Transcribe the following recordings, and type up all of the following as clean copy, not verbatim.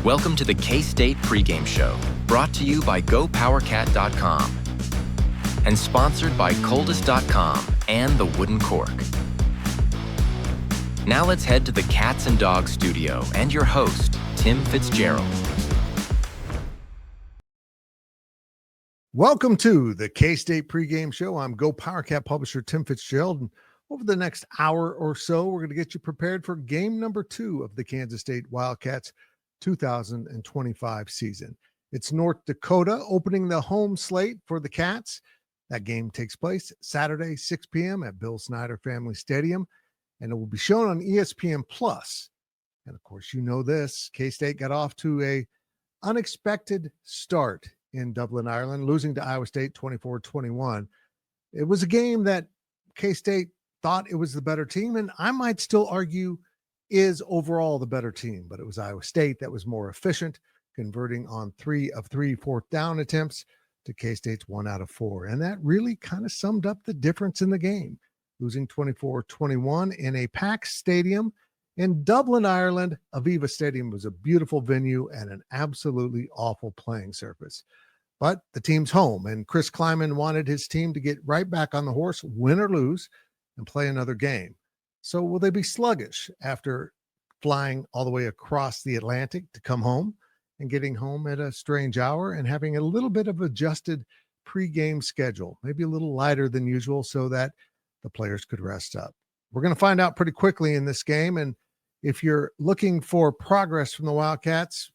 Welcome to the K-State Pregame Show, brought to you by GoPowerCat.com and sponsored by Coldest.com and The Wooden Cork. Now let's head to the Cats and Dogs studio and your host, Tim Fitzgerald. Welcome to the K-State Pregame Show. I'm GoPowerCat publisher Tim Fitzgerald. And over the next hour or so, we're going to get you prepared for game number 2 of the Kansas State Wildcats 2025 season. It's North Dakota opening the home slate for the Cats. That game takes place Saturday, 6 p.m. at Bill Snyder Family Stadium, and it will be shown on ESPN+. And of course, you know this, K-State got off to a unexpected start in Dublin, Ireland, losing to Iowa State 24-21. It was a game that K-State thought it was the better team, and I might still argue is overall the better team, but it was Iowa State that was more efficient, converting on 3 of 3 fourth down attempts to K-State's 1 out of 4. And that really kind of summed up the difference in the game, losing 24-21 in a packed stadium in Dublin, Ireland. Aviva Stadium was a beautiful venue and an absolutely awful playing surface. But the team's home, and Chris Kleiman wanted his team to get right back on the horse, win or lose, and play another game. So will they be sluggish after flying all the way across the Atlantic to come home and getting home at a strange hour and having a little bit of adjusted pregame schedule, maybe a little lighter than usual so that the players could rest up? We're going to find out pretty quickly in this game. And if you're looking for progress from the Wildcats,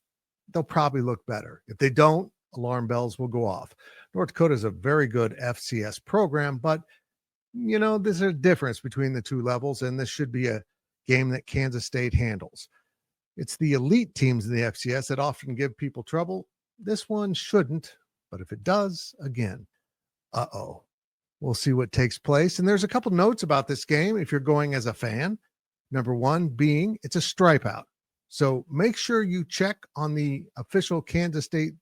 they'll probably look better. If they don't, alarm bells will go off. North Dakota is a very good FCS program, but you know, there's a difference between the two levels, and this should be a game that Kansas State handles. It's the elite teams in the FCS that often give people trouble. This one shouldn't, but if it does, again, we'll see what takes place. And there's a couple notes about this game if you're going as a fan. Number one being it's a stripe out. So make sure you check on the official Kansas State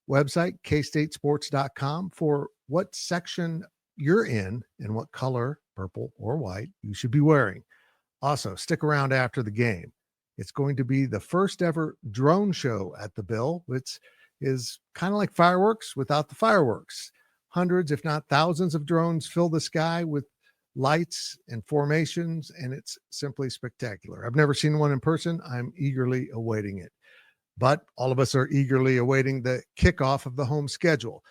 website, kstatesports.com, for what section you're in and what color, purple or white, you should be wearing. Also, stick around after the game. It's going to be the first ever drone show at the Bill, which is kind of like fireworks without the fireworks. Hundreds, if not thousands of drones fill the sky with lights and formations, and it's simply spectacular. I've never seen one in person. I'm eagerly awaiting it. But all of us are eagerly awaiting the kickoff of the home schedule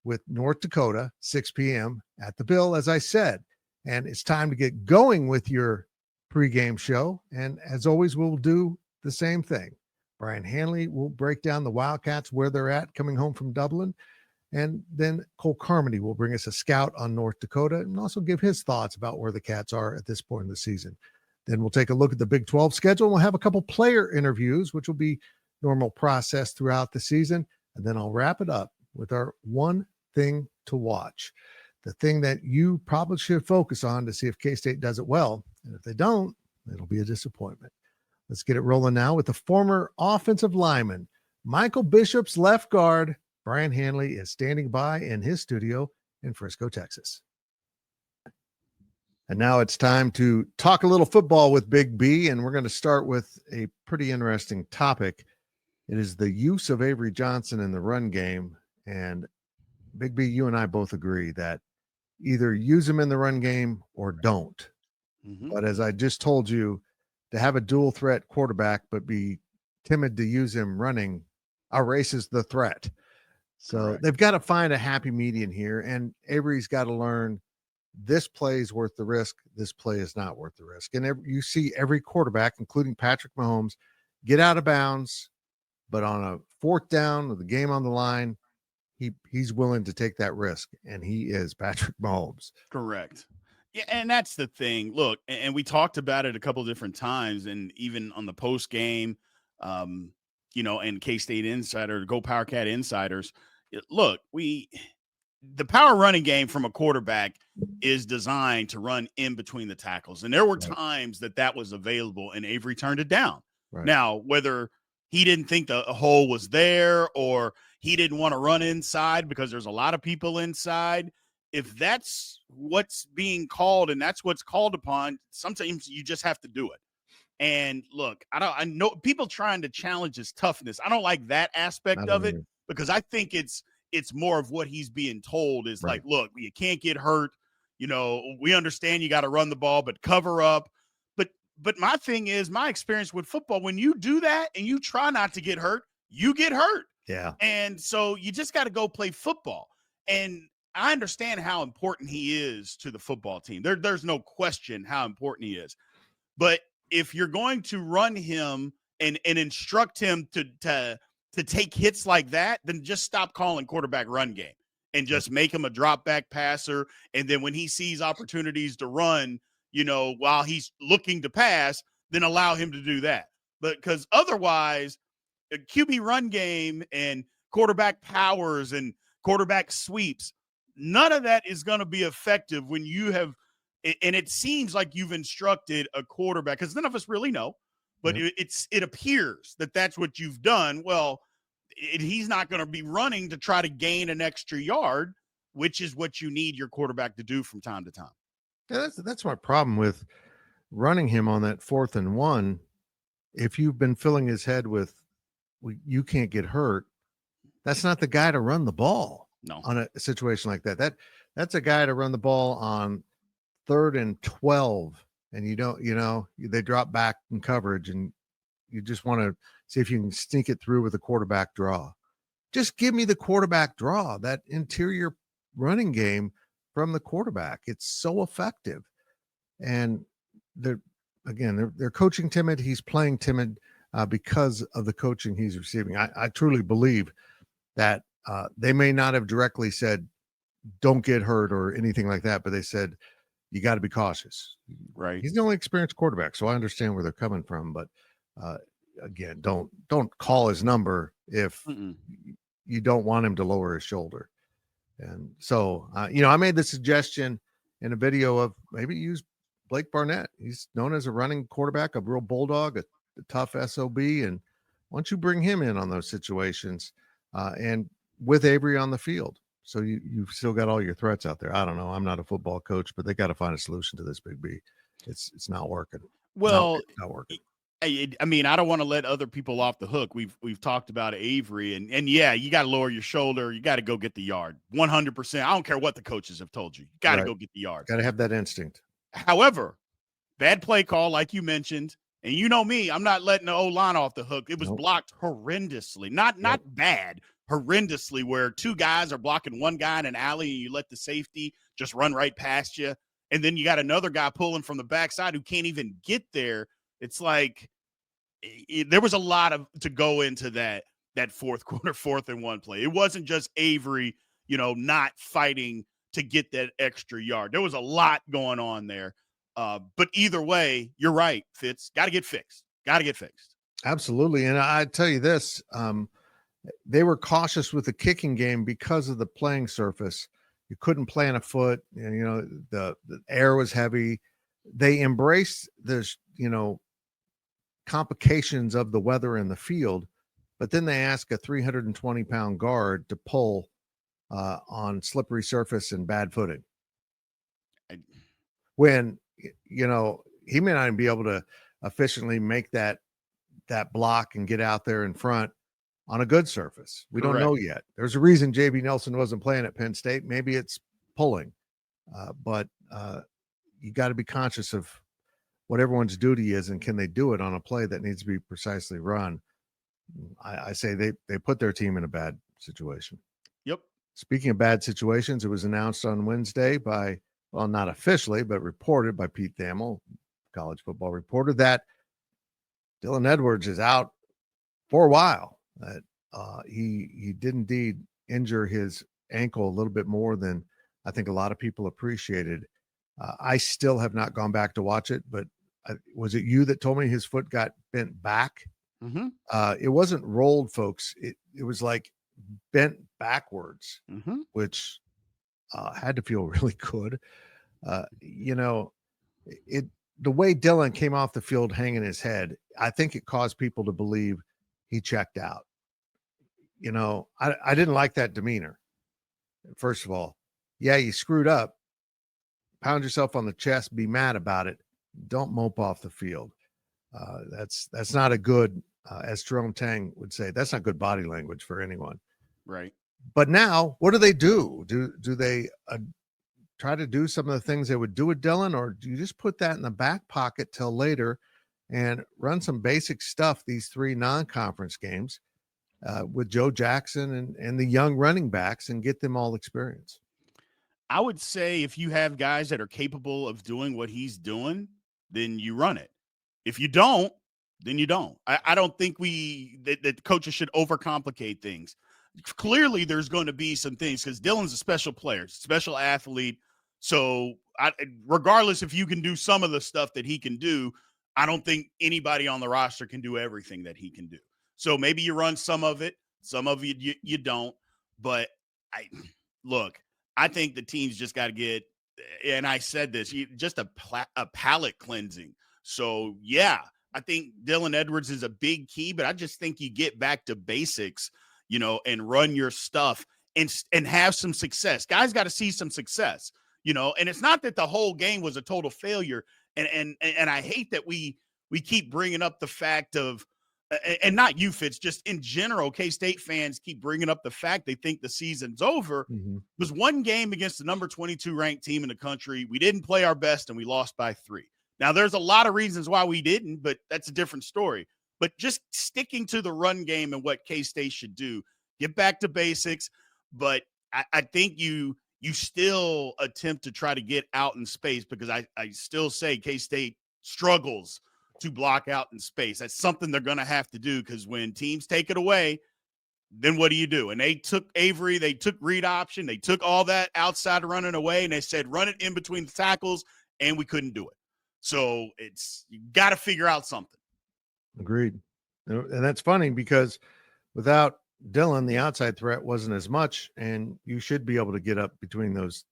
with North Dakota, 6 p.m. at the Bill, as I said. And it's time to get going with your pregame show. And as always, we'll do the same thing. Brian Hanley will break down the Wildcats, where they're at coming home from Dublin. And then Cole Carmody will bring us a scout on North Dakota and also give his thoughts about where the Cats are at this point in the season. Then we'll take a look at the Big 12 schedule. We'll have a couple player interviews, which will be normal process throughout the season. And then I'll wrap it up with our one thing to watch, the thing that you probably should focus on to see if K-State does it well. And if they don't, it'll be a disappointment. Let's get it rolling now with the former offensive lineman, Michael Bishop's left guard. Brian Hanley is standing by in his studio in Frisco, Texas. And now it's time to talk a little football with Big B, and we're going to start with a pretty interesting topic. It is the use of Avery Johnson in the run game. And Big B, you and I both agree that either use him in the run game or don't. Mm-hmm. But as I just told you, to have a dual threat quarterback but be timid to use him running erases the threat. So correct. They've got to find a happy median here, and Avery's got to learn this play is worth the risk, this play is not worth the risk. And you see every quarterback, including Patrick Mahomes, get out of bounds, but on a fourth down with the game on the line, he's willing to take that risk, and he is Patrick Mahomes. Correct. Yeah, and that's the thing. Look, and we talked about it a couple different times, and even on the post game, and K-State Insider, Go PowerCat Insiders. Look, the power running game from a quarterback is designed to run in between the tackles, and there were times that was available, and Avery turned it down. Right. Now, whether he didn't think the hole was there or he didn't want to run inside because there's a lot of people inside, if that's what's being called and that's what's called upon, sometimes you just have to do it. And look, I know people trying to challenge his toughness. I don't like that aspect of it because I think it's more of what he's being told is like, look, you can't get hurt. You know, we understand you got to run the ball, but cover up. But my thing is, my experience with football, when you do that and you try not to get hurt, you get hurt. Yeah. And so you just got to go play football. And I understand how important he is to the football team. There's no question how important he is. But if you're going to run him and instruct him to take hits like that, then just stop calling quarterback run game and just make him a drop back passer. And then when he sees opportunities to run, you know, while he's looking to pass, then allow him to do that. But because otherwise, a QB run game and quarterback powers and quarterback sweeps, none of that is going to be effective when you have. And it seems like you've instructed a quarterback, because none of us really know, but it appears that that's what you've done. Well, he's not going to be running to try to gain an extra yard, which is what you need your quarterback to do from time to time. Yeah, that's my problem with running him on that 4th and 1. If you've been filling his head with, well, you can't get hurt, that's not the guy to run the ball. No. On a situation like that. That's a guy to run the ball on 3rd and 12, and you don't, you know, they drop back in coverage, and you just want to see if you can sneak it through with a quarterback draw. Just give me the quarterback draw, that interior running game from the quarterback. It's so effective. And they're coaching timid. He's playing timid because of the coaching he's receiving. I truly believe that they may not have directly said, don't get hurt or anything like that, but they said, you got to be cautious. Right. He's the only experienced quarterback, so I understand where they're coming from. But again, don't call his number if you don't want him to lower his shoulder. And so, I made the suggestion in a video of maybe use Blake Barnett. He's known as a running quarterback, a real bulldog, a tough SOB. And why don't you bring him in on those situations and with Avery on the field? So you've still got all your threats out there. I don't know. I'm not a football coach, but they got to find a solution to this, Big B. It's not working. Well, it's not working. I mean, I don't want to let other people off the hook. We've talked about Avery, and yeah, you got to lower your shoulder. You got to go get the yard. 100%. I don't care what the coaches have told you. You got to go get the yard. Got to have that instinct. However, bad play call, like you mentioned, and you know me, I'm not letting the O-line off the hook. It was blocked horrendously. Not bad, horrendously, where two guys are blocking one guy in an alley and you let the safety just run right past you. And then you got another guy pulling from the backside who can't even get there. It's like there was a lot to go into that fourth quarter, 4th and 1 play. It wasn't just Avery, not fighting to get that extra yard. There was a lot going on there. But either way, you're right, Fitz. Got to get fixed. Absolutely. And I tell you this, they were cautious with the kicking game because of the playing surface. You couldn't plant a foot, and the air was heavy. They embraced this, complications of the weather in the field, but then they ask a 320-pound guard to pull on slippery surface and bad footing. When, he may not even be able to efficiently make that block and get out there in front on a good surface. We don't know yet. There's a reason JB Nelson wasn't playing at Penn State. Maybe it's pulling, but you got to be conscious of what everyone's duty is, and can they do it on a play that needs to be precisely run. I say they put their team in a bad situation. Yep. Speaking of bad situations, it was announced on Wednesday not officially, but reported by Pete Thamel, college football reporter, that Dylan Edwards is out for a while. That he did indeed injure his ankle a little bit more than I think a lot of people appreciated. I still have not gone back to watch it, but was it you that told me his foot got bent back? Mm-hmm. It wasn't rolled, folks. It was like bent backwards, which had to feel really good. The way Dylan came off the field hanging his head, I think it caused people to believe he checked out. I didn't like that demeanor. First of all, yeah, you screwed up. Pound yourself on the chest, be mad about it. Don't mope off the field. That's not a good, as Jerome Tang would say, that's not good body language for anyone. Right. But now, what do they do? Do they try to do some of the things they would do with Dylan, or do you just put that in the back pocket till later and run some basic stuff these 3 non-conference games with Joe Jackson and the young running backs and get them all experience? I would say if you have guys that are capable of doing what he's doing, then you run it. If you don't, then you don't. I don't think that coaches should overcomplicate things. Clearly, there's going to be some things because Dylan's a special player, special athlete. So, regardless if you can do some of the stuff that he can do, I don't think anybody on the roster can do everything that he can do. So maybe you run some of it, some of it you don't. But look, I think the team's just got to get, and I said this, just a palate cleansing. So, yeah, I think Dylan Edwards is a big key, but I just think you get back to basics, and run your stuff and have some success. Guys got to see some success, and it's not that the whole game was a total failure. And I hate that we keep bringing up the fact of, and not you, Fitz, just in general, K-State fans keep bringing up the fact they think the season's over. Mm-hmm. It was one game against the number 22 ranked team in the country. We didn't play our best and we lost by 3. Now, there's a lot of reasons why we didn't, but that's a different story. But just sticking to the run game and what K-State should do, get back to basics. But I think you still attempt to try to get out in space because I still say K-State struggles to block out in space. That's something they're going to have to do because when teams take it away, then what do you do? And they took Avery, they took read option, they took all that outside running away, and they said run it in between the tackles, and we couldn't do it. So you got to figure out something. Agreed. And that's funny because without Dylan, the outside threat wasn't as much, and you should be able to get up between those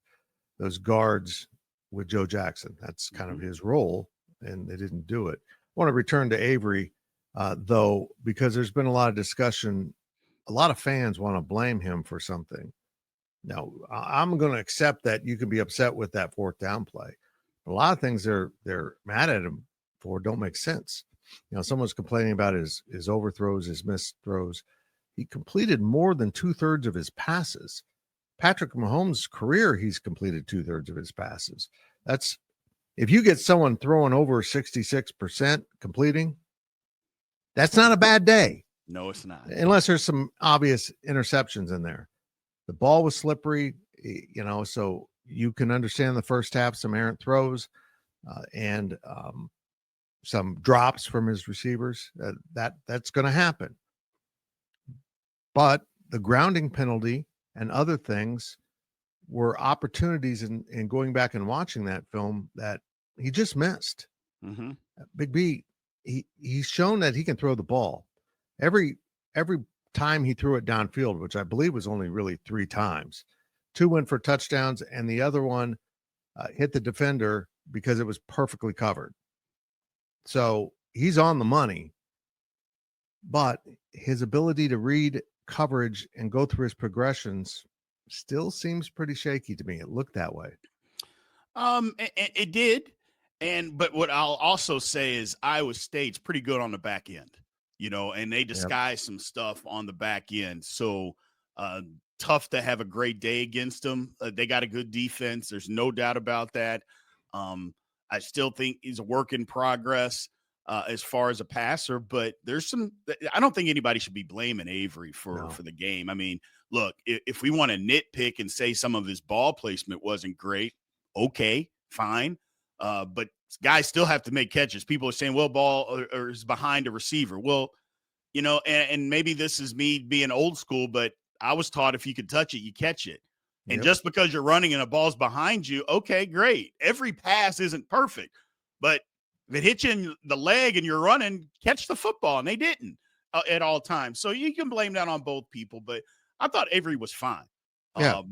guards with Joe Jackson. That's kind of his role, and they didn't do it. I want to return to Avery, though, because there's been a lot of discussion. A lot of fans want to blame him for something. Now, I'm going to accept that you can be upset with that 4th down play. A lot of things they're mad at him for don't make sense. Someone's complaining about his overthrows, his missed throws. He completed more than 2/3 of his passes. Patrick Mahomes' career, he's completed 2/3 of his passes. That's, if you get someone throwing over 66% completing, that's not a bad day. No, it's not. Unless there's some obvious interceptions in there. The ball was slippery, so you can understand the first half, some errant throws and some drops from his receivers. That's going to happen. But the grounding penalty and other things were opportunities in going back and watching that film that he just missed. Mm-hmm. Big B, he's shown that he can throw the ball. Every time he threw it downfield, which I believe was only really 3 times, 2 went for touchdowns, and the other one hit the defender because it was perfectly covered. So he's on the money, but his ability to read coverage and go through his progressions still seems pretty shaky to me. It looked that way. It did. But what I'll also say is Iowa State's pretty good on the back end, and they disguise some stuff on the back end. So tough to have a great day against them. They got a good defense. There's no doubt about that. I still think he's a work in progress as far as a passer, but I don't think anybody should be blaming Avery for the game. I mean, look, if we want to nitpick and say some of his ball placement wasn't great, okay, fine. But guys still have to make catches. People are saying, well, ball or is behind a receiver. Well, and maybe this is me being old school, but I was taught if you could touch it, you catch it. And just because you're running and a ball's behind you, okay, great. Every pass isn't perfect, but if it hits you in the leg and you're running, catch the football. And they didn't at all times. So you can blame that on both people, but I thought Avery was fine. Yeah.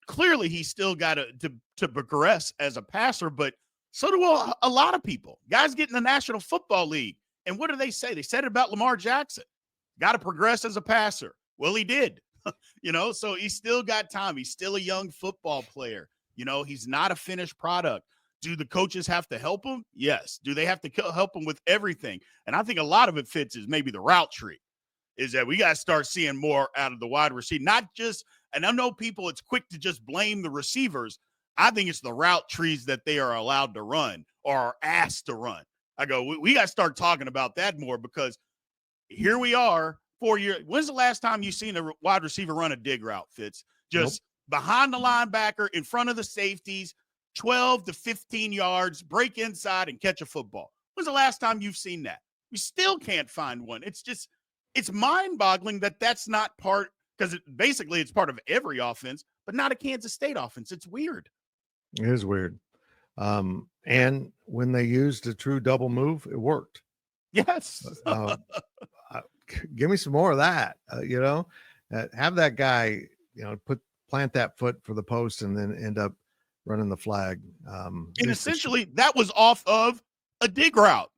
Clearly he's still got to progress as a passer, but so do a lot of people. Guys get in the National Football League. And what do they say? They said it about Lamar Jackson. Got to progress as a passer. Well, he did. So he's still got time. He's still a young football player. He's not a finished product. Do the coaches have to help them? Yes. Do they have to help them with everything? And I think a lot of it fits is maybe the route tree, is that we got to start seeing more out of the wide receiver. Not just, and I know people, it's quick to just blame the receivers. I think it's the route trees that they are allowed to run or are asked to run. I go, we got to start talking about that more, because here we are 4 years. When's the last time you seen a wide receiver run a dig route, Fitz? Just behind the linebacker, in front of the safeties, 12 to 15 yards, break inside and catch a football. When's the last time you've seen that? We still can't find one. It's mind-boggling that that's not part, because basically it's part of every offense, but not a Kansas State offense. It's weird. It is weird. And when they used a true double move, it worked. Yes. Give me some more of that. Have that guy, plant that foot for the post and then end up running the flag. And essentially that was off of a dig route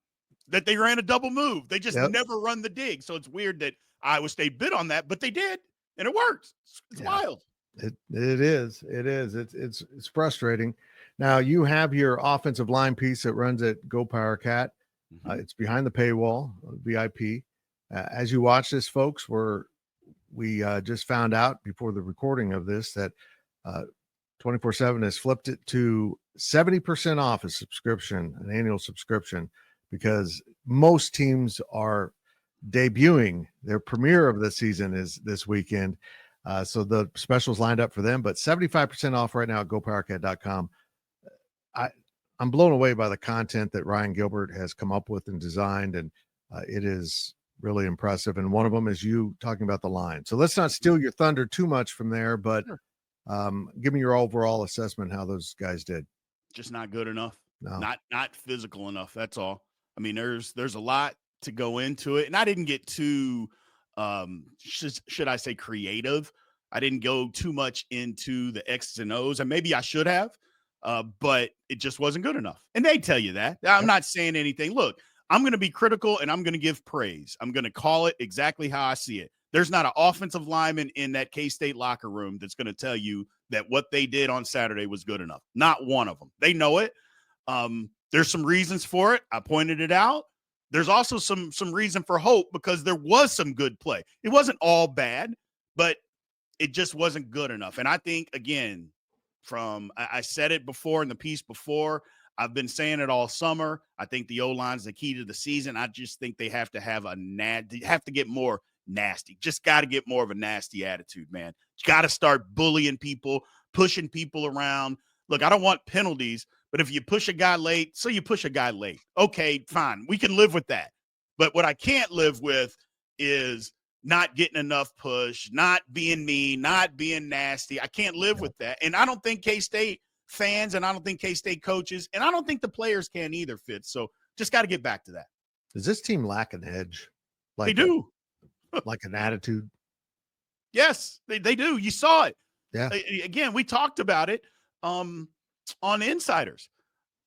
that they ran a double move. They just never run the dig. So it's weird that Iowa State bid on that, but they did, and it worked. It's wild. It is. It's frustrating. Now you have your offensive line piece that runs at Go Power Cat. It's behind the paywall, VIP. As you watch this, folks, we just found out before the recording of this that 24/7 has flipped it to 70% off a subscription, an annual subscription, because most teams are debuting. Their premiere of the season is this weekend. So the specials lined up for them, but 75% off right now at gopowercat.com. I'm blown away by the content that Ryan Gilbert has come up with and designed, and it is really impressive. And one of them is you talking about the line. So let's not steal your thunder too much from there, but give me your overall assessment how those guys did. Just not good enough. No. Not physical enough. That's all. I mean, there's a lot to go into it, and I didn't get too should I say creative. I didn't go too much into the X's and O's, and maybe I should have, but it just wasn't good enough. And they tell you that. I'm not saying anything. Look, I'm going to be critical and I'm going to give praise. I'm going to call it exactly how I see it. There's not an offensive lineman in that K-State locker room that's going to tell you that what they did on Saturday was good enough. Not one of them. They know it. There's some reasons for it. I pointed it out. There's also some reason for hope, because there was some good play. It wasn't all bad, but it just wasn't good enough. And I think, again, I said it before in the piece before, I've been saying it all summer. I think the O-line's the key to the season. I just think they have to have have to get more nasty. Just got to get more of a nasty attitude, man. Got to start bullying people, pushing people around. Look, I don't want penalties, but if you push a guy late, so you push a guy late. Okay, fine. We can live with that. But what I can't live with is not getting enough push, not being mean, not being nasty. I can't live with that. And I don't think K-State fans, and I don't think K-State coaches, and I don't think the players can either, Fitz. So just got to get back to that. Does this team lack an edge? They do. Like an attitude? Yes, they do. You saw it. Yeah. Again, we talked about it on Insiders.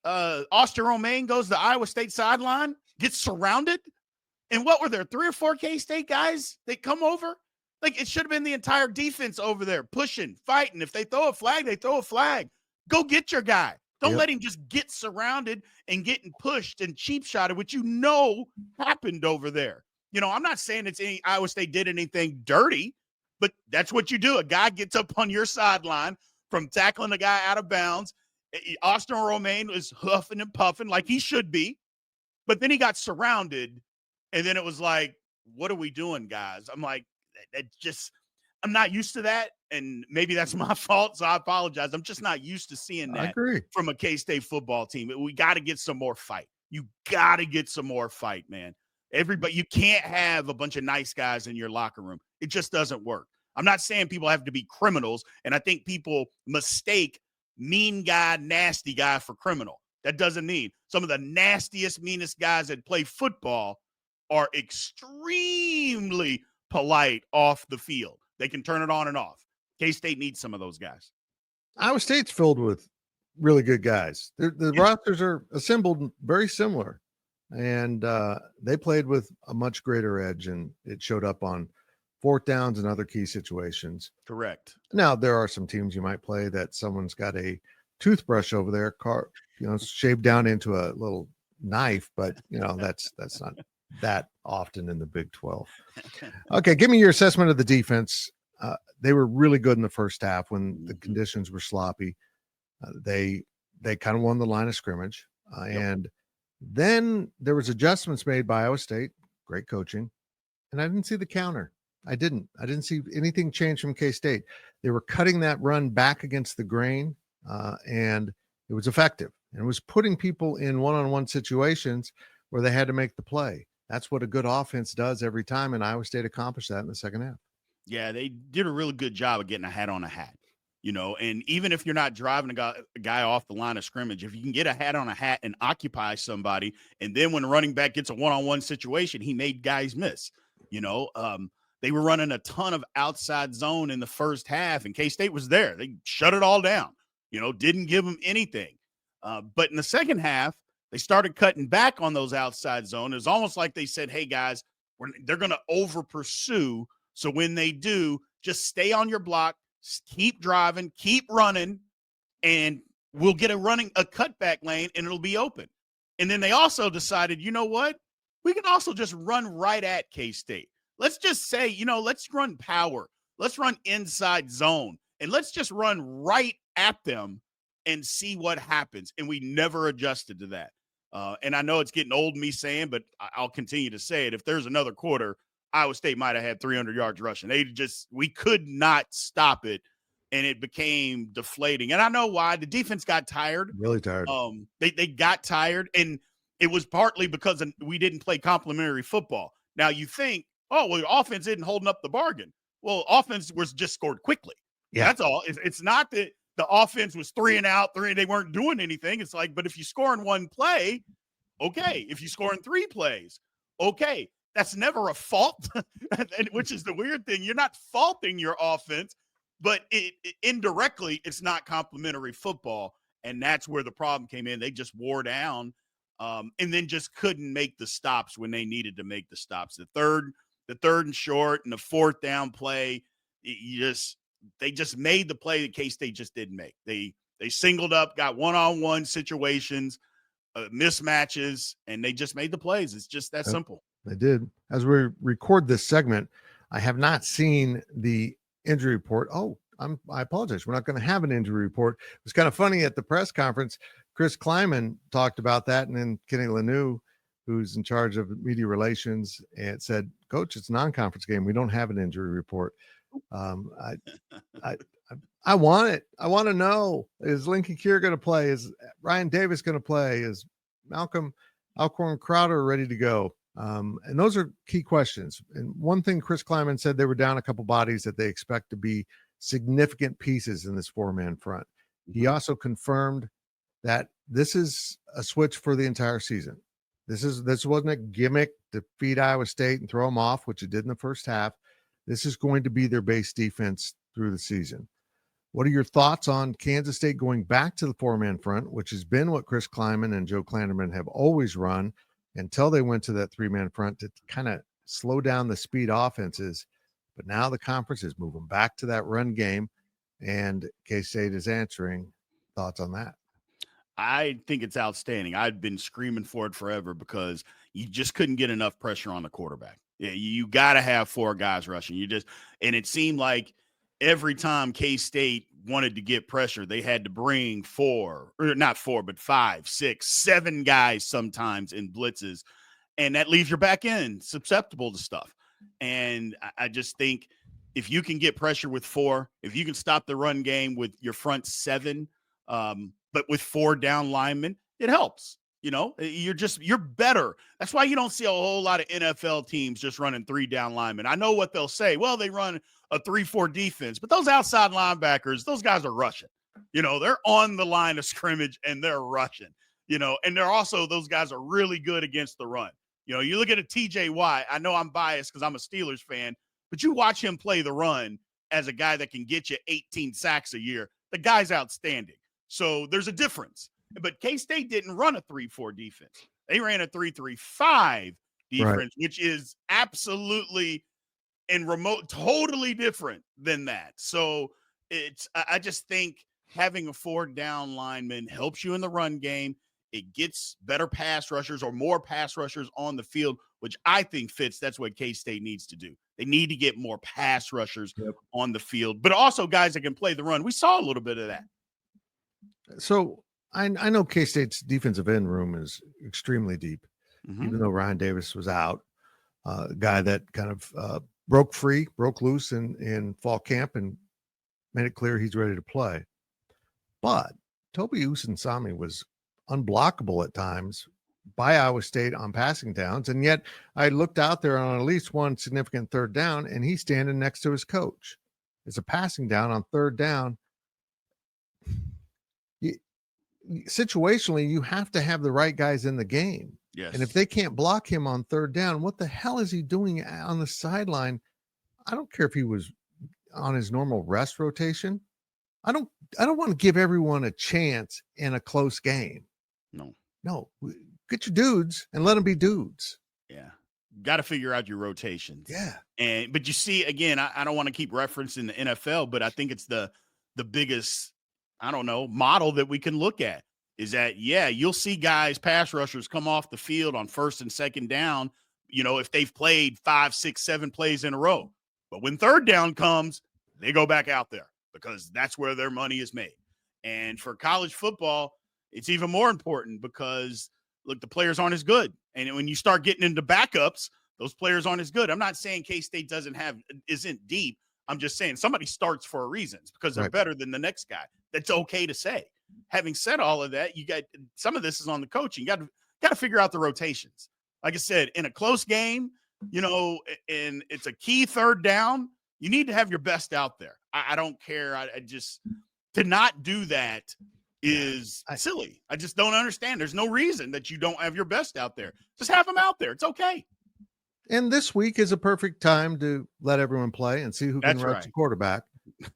Austin Romaine goes to the Iowa State sideline, gets surrounded. And what were there, 3 or 4 K-State guys that come over? Like, it should have been the entire defense over there pushing, fighting. If they throw a flag, they throw a flag. Go get your guy. Don't let him just get surrounded and getting pushed and cheap shotted, which happened over there. I'm not saying Iowa State did anything dirty, but that's what you do. A guy gets up on your sideline from tackling a guy out of bounds. Austin Romaine was huffing and puffing like he should be, but then he got surrounded. And then it was like, what are we doing, guys? I'm like, I'm not used to that. And maybe that's my fault, so I apologize. I'm just not used to seeing that from a K-State football team. We got to get some more fight. You got to get some more fight, man. Everybody, you can't have a bunch of nice guys in your locker room. It just doesn't work. I'm not saying people have to be criminals, and I think people mistake mean guy, nasty guy for criminal. That doesn't mean some of the nastiest, meanest guys that play football are extremely polite off the field. They can turn it on and off. K-State needs some of those guys. Iowa State's filled with really good guys. The rosters are assembled very similar, and they played with a much greater edge, and it showed up on 4th downs and other key situations. Correct. Now, there are some teams you might play that someone's got a toothbrush over their car shaved down into a little knife, but that's not that often in the Big 12. Okay, give me your assessment of the defense. They were really good in the first half when the conditions were sloppy. They kind of won the line of scrimmage, and then there was adjustments made by Iowa State. Great coaching, and I didn't see the counter. I didn't see anything change from K-State. They were cutting that run back against the grain, and it was effective. And it was putting people in one-on-one situations where they had to make the play. That's what a good offense does every time, and Iowa State accomplished that in the second half. Yeah, they did a really good job of getting a hat on a hat, and even if you're not driving a guy off the line of scrimmage, if you can get a hat on a hat and occupy somebody, and then when the running back gets a one-on-one situation, he made guys miss, they were running a ton of outside zone in the first half, and K-State was there. They shut it all down, didn't give them anything. But in the second half, they started cutting back on those outside zone. It was almost like they said, hey, guys, they're going to over-pursue. So when they do, just stay on your block, keep driving, keep running, and we'll get a cutback lane, and it'll be open. And then they also decided, you know what? We can also just run right at K-State. Let's just say, let's run power. Let's run inside zone. And let's just run right at them and see what happens. And we never adjusted to that. And I know it's getting old me saying, but I'll continue to say it. If there's another quarter, Iowa State might have had 300 yards rushing. We could not stop it. And it became deflating. And I know why. The defense got tired. Really tired. They got tired. And it was partly because we didn't play complementary football. Now you think, the offense isn't holding up the bargain. Well, offense was just scored quickly. Yeah. That's all. It's not that the offense was 3 and out, they weren't doing anything. It's like, but if you score in one play, okay. If you score in 3 plays, okay. That's never a fault, which is the weird thing. You're not faulting your offense, but indirectly, it's not complementary football. And that's where the problem came in. They just wore down and then just couldn't make the stops when they needed to make the stops. The third and short and the fourth down play, they just made the play that K-State just didn't make. They singled up, got one-on-one situations, mismatches, and they just made the plays. It's just that simple. They did. As we record this segment, I have not seen the injury report. I apologize. We're not going to have an injury report. It was kind of funny at the press conference. Chris Kleiman talked about that, and then Kenny Lanou, who's in charge of media relations, and said, Coach, it's a non-conference game. We don't have an injury report. I want it. I want to know, is Lincoln Kier going to play? Is Ryan Davis going to play? Is Malcolm Alcorn Crowder ready to go? And those are key questions. And one thing Chris Kleiman said, they were down a couple bodies that they expect to be significant pieces in this 4-man front. He also confirmed that this is a switch for the entire season. This wasn't a gimmick to feed Iowa State and throw them off, which it did in the first half. This is going to be their base defense through the season. What are your thoughts on Kansas State going back to the 4-man front, which has been what Chris Kleiman and Joe Klanderman have always run until they went to that 3-man front to kind of slow down the speed offenses? But now the conference is moving back to that run game, and K-State is answering. Thoughts on that? I think it's outstanding. I've been screaming for it forever because you just couldn't get enough pressure on the quarterback. Yeah, you got to have 4 guys rushing. And it seemed like every time K-State wanted to get pressure, they had to bring 5, 6, 7 guys sometimes in blitzes. And that leaves your back end susceptible to stuff. And I just think if you can get pressure with 4, if you can stop the run game with your front 7, but with 4 down linemen, it helps. You're better. That's why you don't see a whole lot of NFL teams just running 3 down linemen. I know what they'll say. Well, they run a 3-4 defense, but those outside linebackers, those guys are rushing. They're on the line of scrimmage and they're rushing, and they're also, those guys are really good against the run. You look at a TJ Watt. I know I'm biased because I'm a Steelers fan, but you watch him play the run as a guy that can get you 18 sacks a year. The guy's outstanding. So there's a difference. But K-State didn't run a 3-4 defense. They ran a 3-3-5 defense, right, which is absolutely and totally different than that. So I just think having a 4th-down lineman helps you in the run game. It gets better pass rushers or more pass rushers on the field, which I think fits. That's what K-State needs to do. They need to get more pass rushers on the field, but also guys that can play the run. We saw a little bit of that. So I know K-State's defensive end room is extremely deep, even though Ryan Davis was out. A guy that kind of broke loose in fall camp and made it clear he's ready to play. But Toby Usansami was unblockable at times by Iowa State on passing downs. And yet I looked out there on at least one significant 3rd down, and he's standing next to his coach. It's a passing down on 3rd down. Situationally, you have to have the right guys in the game. Yes. And if they can't block him on 3rd down, what the hell is he doing on the sideline? I don't care if he was on his normal rest rotation. I don't want to give everyone a chance in a close game. No, get your dudes and let them be dudes. Yeah. Got to figure out your rotations. Yeah. But you see, again, I don't want to keep referencing the NFL, but I think it's the biggest, model that we can look at is that, you'll see guys, pass rushers come off the field on 1st and 2nd down, if they've played 5, 6, 7 plays in a row. But when 3rd down comes, they go back out there because that's where their money is made. And for college football, it's even more important because, look, the players aren't as good. And when you start getting into backups, those players aren't as good. I'm not saying K-State isn't deep. I'm just saying somebody starts for a reason. It's because they're better than the next guy. That's okay to say. Having said all of that, you got some of this is on the coaching. You got to figure out the rotations. Like I said, in a close game, and it's a key 3rd down, you need to have your best out there. I don't care. I just to not do that is silly. I just don't understand. There's no reason that you don't have your best out there. Just have them out there. It's okay. And this week is a perfect time to let everyone play and see who can rush the quarterback,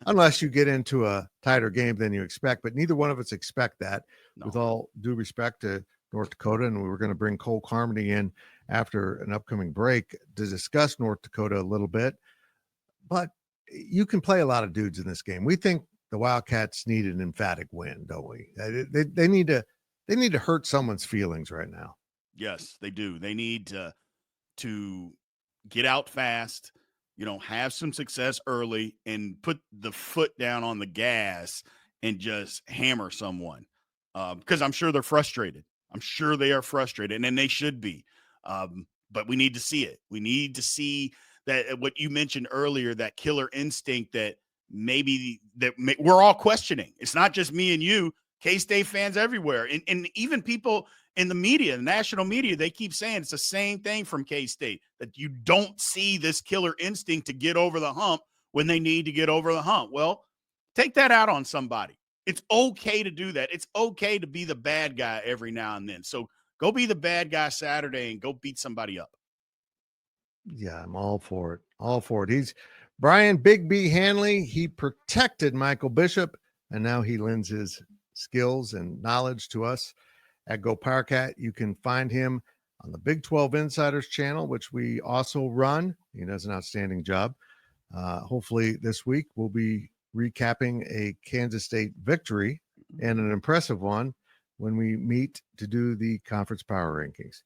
unless you get into a tighter game than you expect. But neither one of us expect that. No. With all due respect to North Dakota, and we were going to bring Cole Carmody in after an upcoming break to discuss North Dakota a little bit. But you can play a lot of dudes in this game. We think the Wildcats need an emphatic win, don't we? They need to hurt someone's feelings right now. Yes, they do. They need to get out fast, have some success early and put the foot down on the gas and just hammer someone. Because I'm sure they're frustrated. I'm sure they are frustrated, and they should be. But we need to see it. We need to see that what you mentioned earlier, that killer instinct that we're all questioning. It's not just me and you, K-State fans everywhere. And even people in the media, the national media, they keep saying it's the same thing from K-State, that you don't see this killer instinct to get over the hump when they need to get over the hump. Well, take that out on somebody. It's okay to do that. It's okay to be the bad guy every now and then. So go be the bad guy Saturday and go beat somebody up. Yeah, I'm all for it. All for it. He's Brian Big B Hanley. He protected Michael Bishop, and now he lends his skills and knowledge to us at Go Powercat. You can find him on the Big 12 Insiders channel, which we also run. He does an outstanding job. Hopefully this week we'll be recapping a Kansas State victory, and an impressive one, when we meet to do the conference power rankings.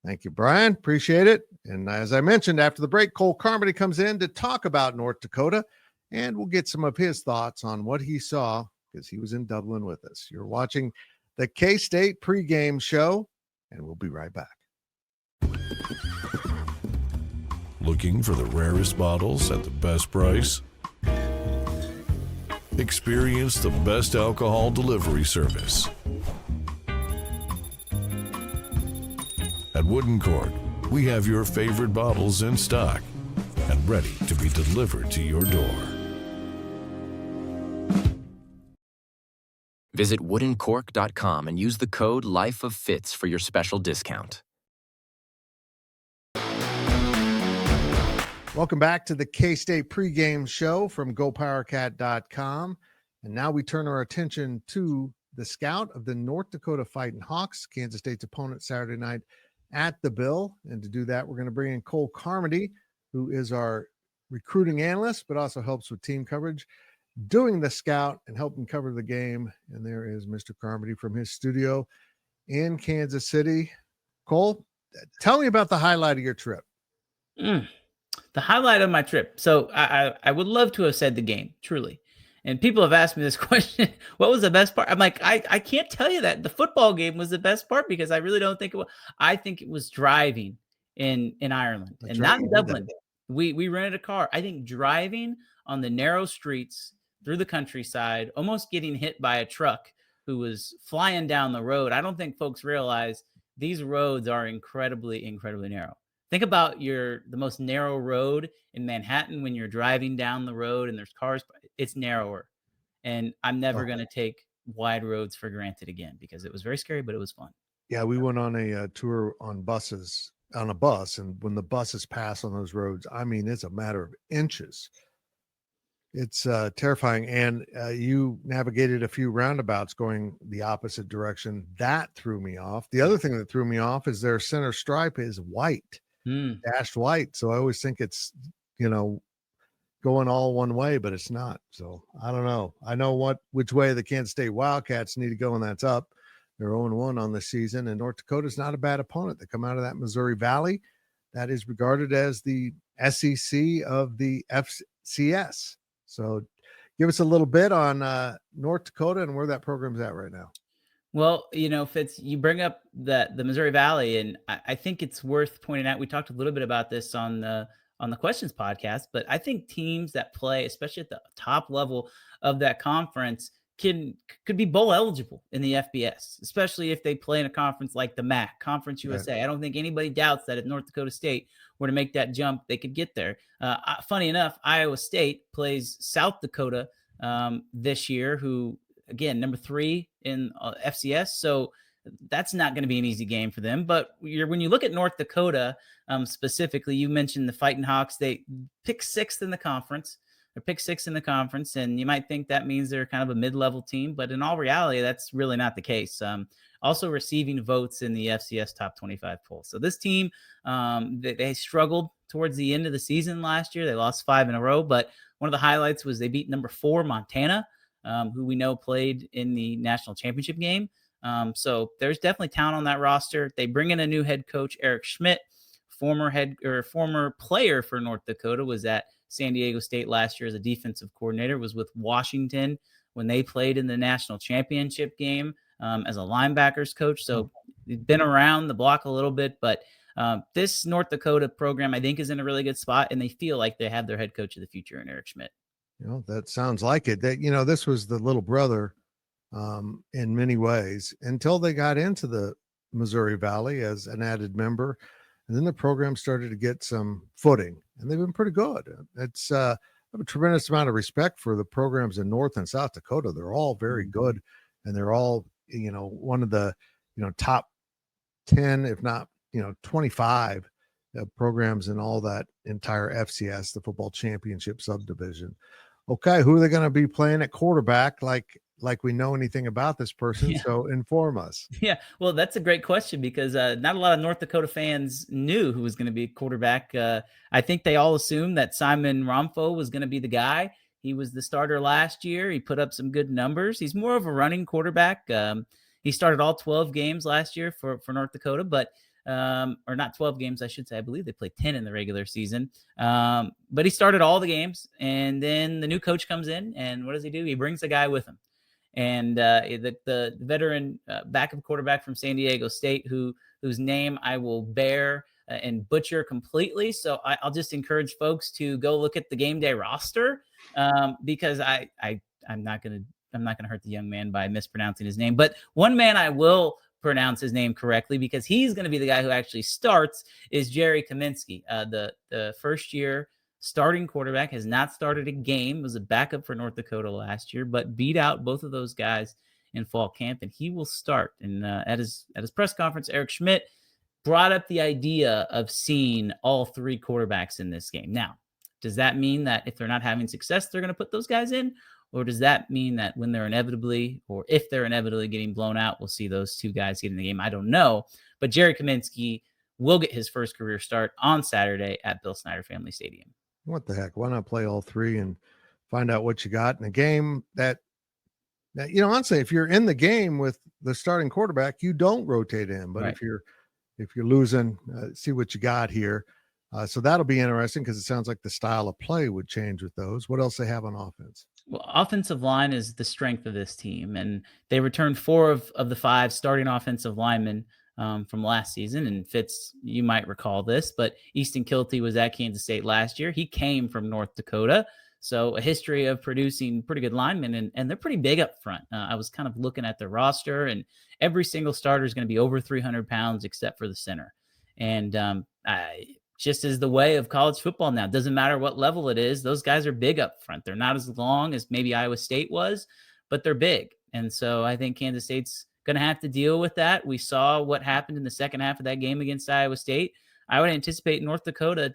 Thank you, Brian. Appreciate it. And as I mentioned, after the break, Cole Carmody comes in to talk about North Dakota, and we'll get some of his thoughts on what he saw because he was in Dublin with us. You're watching the K-State pregame show, and we'll be right back. Looking for the rarest bottles at the best price? Experience the best alcohol delivery service. At Wooden Court, we have your favorite bottles in stock and ready to be delivered to your door. Visit woodencork.com and use the code LIFEOFFITS for your special discount. Welcome back to the K-State pregame show from GoPowerCat.com. And now we turn our attention to the scout of the North Dakota Fighting Hawks, Kansas State's opponent Saturday night at the Bill. And to do that, we're going to bring in Cole Carmody, who is our recruiting analyst, but also helps with team coverage doing the scout and helping cover the game. And there is Mr. Carmody from his studio in Kansas City. Cole, tell me about the highlight of your trip. The highlight of my trip. So I would love to have said the game, truly. And people have asked me this question, what was the best part? I'm like, I can't tell you that. The football game was the best part because I really don't think it was. I think it was driving in Ireland. That's and right, not in Dublin. We rented a car. I think driving on the narrow streets through the countryside, almost getting hit by a truck who was flying down the road. I don't think folks realize these roads are incredibly, incredibly narrow. Think about the most narrow road in Manhattan when you're driving down the road and there's cars. It's narrower. And I'm never going to take wide roads for granted again because it was very scary, but it was fun. Yeah, we went on a tour on a bus. And when the buses pass on those roads, I mean, it's a matter of inches. It's terrifying. And you navigated a few roundabouts going the opposite direction. That threw me off. The other thing that threw me off is their center stripe is white. Dashed white. So I always think it's, going all one way, but it's not. So I don't know. I know which way the Kansas State Wildcats need to go, and that's up. They're 0-1 on the season, and North Dakota's not a bad opponent. They come out of that Missouri Valley. That is regarded as the SEC of the FCS. So give us a little bit on North Dakota and where that program's at right now. Well, Fitz, you bring up the Missouri Valley, and I think it's worth pointing out. We talked a little bit about this on the Questions podcast, but I think teams that play, especially at the top level of that conference, could be bowl eligible in the FBS, especially if they play in a conference like the MAC, Conference USA. Right. I don't think anybody doubts that if North Dakota State were to make that jump, they could get there. Funny enough, Iowa State plays South Dakota this year, who, again, number 3 in FCS. So that's not going to be an easy game for them. But when you look at North Dakota specifically, you mentioned the Fighting Hawks. They picked 6th in the conference. They're picked 6th in the conference, and you might think that means they're kind of a mid-level team, but in all reality, that's really not the case. Also receiving votes in the FCS Top 25 poll. So this team, they struggled towards the end of the season last year. They lost 5 in a row, but one of the highlights was they beat number 4 Montana, who we know played in the national championship game. So there's definitely talent on that roster. They bring in a new head coach, Eric Schmidt, former player for North Dakota, was at San Diego State last year as a defensive coordinator, was with Washington when they played in the national championship game as a linebackers coach. So he's been around the block a little bit, but this North Dakota program, I think, is in a really good spot, and they feel like they have their head coach of the future in Eric Schmidt. That sounds like it. That, this was the little brother in many ways until they got into the Missouri Valley as an added member. And then the program started to get some footing, and they've been pretty good. It's I have a tremendous amount of respect for the programs in North and South Dakota. They're all very good, and they're all, one of the, top 10, if not, 25 programs in all that entire FCS, the football championship subdivision. Okay, who are they going to be playing at quarterback? Like we know anything about this person, yeah. So inform us. Yeah, well, that's a great question because not a lot of North Dakota fans knew who was going to be quarterback. I think they all assumed that Simon Romfo was going to be the guy. He was the starter last year. He put up some good numbers. He's more of a running quarterback. He started all 12 games last year for North Dakota, but or not 12 games, I should say. I believe they played 10 in the regular season. But he started all the games, and then the new coach comes in, and what does he do? He brings a guy with him. And the veteran backup quarterback from San Diego State, whose name I will bear and butcher completely. So I'll just encourage folks to go look at the game day roster because I'm not gonna hurt the young man by mispronouncing his name. But one man I will pronounce his name correctly because he's going to be the guy who actually starts is Jerry Kaminsky, the first year starting quarterback, has not started a game, was a backup for North Dakota last year, but beat out both of those guys in fall camp, and he will start. And at his press conference, Eric Schmidt brought up the idea of seeing all 3 quarterbacks in this game. Now, does that mean that if they're not having success, they're going to put those guys in? Or does that mean that when they're inevitably, or if they're inevitably getting blown out, we'll see those 2 guys get in the game? I don't know. But Jerry Kaminsky will get his first career start on Saturday at Bill Snyder Family Stadium. What the heck? Why not play all 3 and find out what you got in a game that honestly, if you're in the game with the starting quarterback, you don't rotate in. But Right. if you're losing, see what you got here. So that'll be interesting because it sounds like the style of play would change with those. What else they have on offense? Well, offensive line is the strength of this team, and they returned 4 of the 5 starting offensive linemen from last season. And Fitz, you might recall this, but Easton Kilty was at Kansas State last year. He came from North Dakota, so a history of producing pretty good linemen, and they're pretty big up front. I was kind of looking at their roster, and every single starter is going to be over 300 pounds except for the center. And just as the way of college football now. Doesn't matter what level it is. Those guys are big up front. They're not as long as maybe Iowa State was, but they're big. And so I think Kansas State's going to have to deal with that. We saw what happened in the second half of that game against Iowa State. I would anticipate North Dakota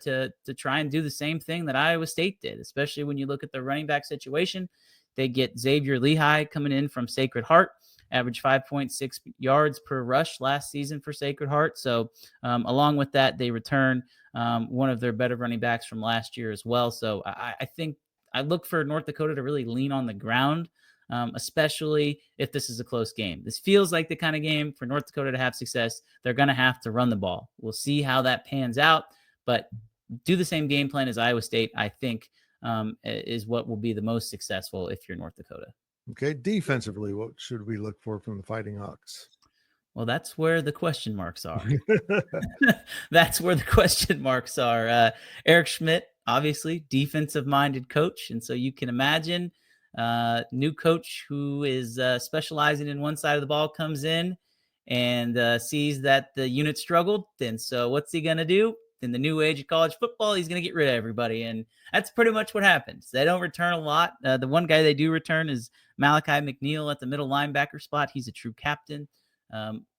to try and do the same thing that Iowa State did, especially when you look at the running back situation. They get Xavier Lehigh coming in from Sacred Heart, averaged 5.6 yards per rush last season for Sacred Heart. So along with that, they return one of their better running backs from last year as well. So I think I look for North Dakota to really lean on the ground, especially if this is a close game. This feels like the kind of game for North Dakota to have success. They're going to have to run the ball. We'll see how that pans out, but do the same game plan as Iowa State, I think, is what will be the most successful if you're North Dakota. Okay, defensively, what should we look for from the Fighting Hawks? Well, that's where the question marks are. That's where the question marks are. Eric Schmidt, obviously, defensive-minded coach. And so you can imagine new coach who is specializing in one side of the ball comes in and sees that the unit struggled. And so what's he going to do? In the new age of college football, he's going to get rid of everybody. And that's pretty much what happens. They don't return a lot. The one guy they do return is Malachi McNeil at the middle linebacker spot. He's a true captain.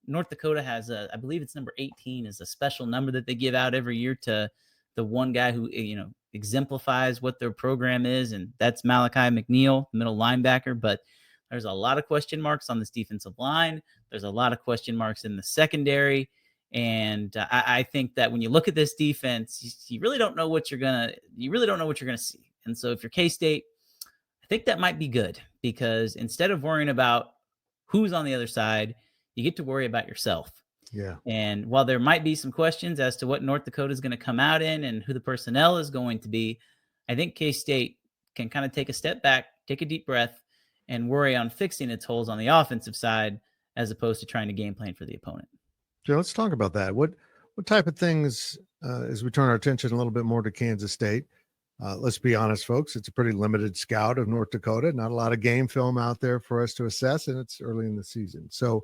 North Dakota has I believe it's number 18 is a special number that they give out every year to the one guy who, exemplifies what their program is. And that's Malachi McNeil, middle linebacker. But there's a lot of question marks on this defensive line. There's a lot of question marks in the secondary. And I think that when you look at this defense, you really don't know what you're going to see. And so if you're K-State, I think that might be good because instead of worrying about who's on the other side, you get to worry about yourself. Yeah. And while there might be some questions as to what North Dakota is going to come out in and who the personnel is going to be, I think K-State can kind of take a step back, take a deep breath, and worry on fixing its holes on the offensive side as opposed to trying to game plan for the opponent. So let's talk about that. What type of things, as we turn our attention a little bit more to Kansas State, let's be honest, folks, it's a pretty limited scout of North Dakota, not a lot of game film out there for us to assess, and it's early in the season. So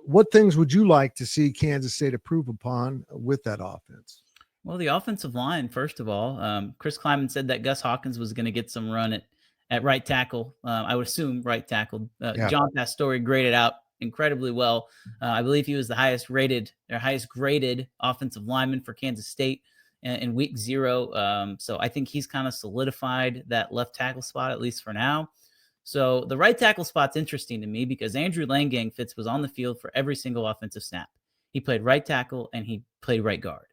what things would you like to see Kansas State improve upon with that offense? Well, the offensive line, first of all, Chris Kleiman said that Gus Hawkins was going to get some run at right tackle. I would assume right tackle. John Pastore graded out incredibly well. I believe he was the highest graded offensive lineman for Kansas State in week 0. So I think he's kind of solidified that left tackle spot, at least for now. So the right tackle spot's interesting to me because Andrew Langang Fitz was on the field for every single offensive snap. He played right tackle and he played right guard.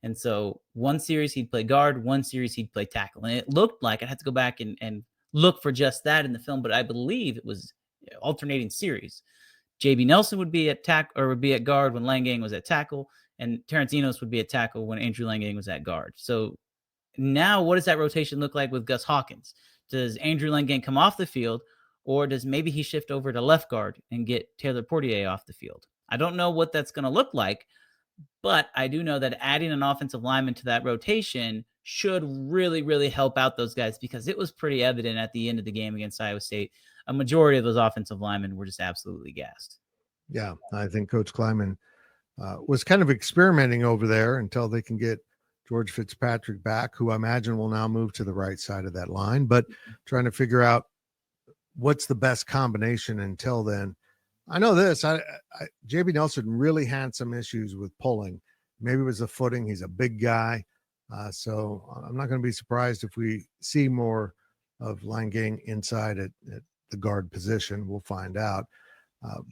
And so one series he'd play guard, one series he'd play tackle. And it looked like, I had to go back and look for just that in the film, but I believe it was alternating series. JB Nelson would be at guard when Langang was at tackle, and Terrence Enos would be at tackle when Andrew Langang was at guard. So now what does that rotation look like with Gus Hawkins? Does Andrew Langang come off the field, or does maybe he shift over to left guard and get Taylor Portier off the field? I don't know what that's going to look like, but I do know that adding an offensive lineman to that rotation should really, really help out those guys because it was pretty evident at the end of the game against Iowa State. A majority of those offensive linemen were just absolutely gassed. Yeah, I think Coach Kleiman was kind of experimenting over there until they can get George Fitzpatrick back, who I imagine will now move to the right side of that line, but trying to figure out what's the best combination until then. I know this, JB Nelson really had some issues with pulling. Maybe it was the footing. He's a big guy. So I'm not going to be surprised if we see more of Langang inside at the guard position. We'll find out.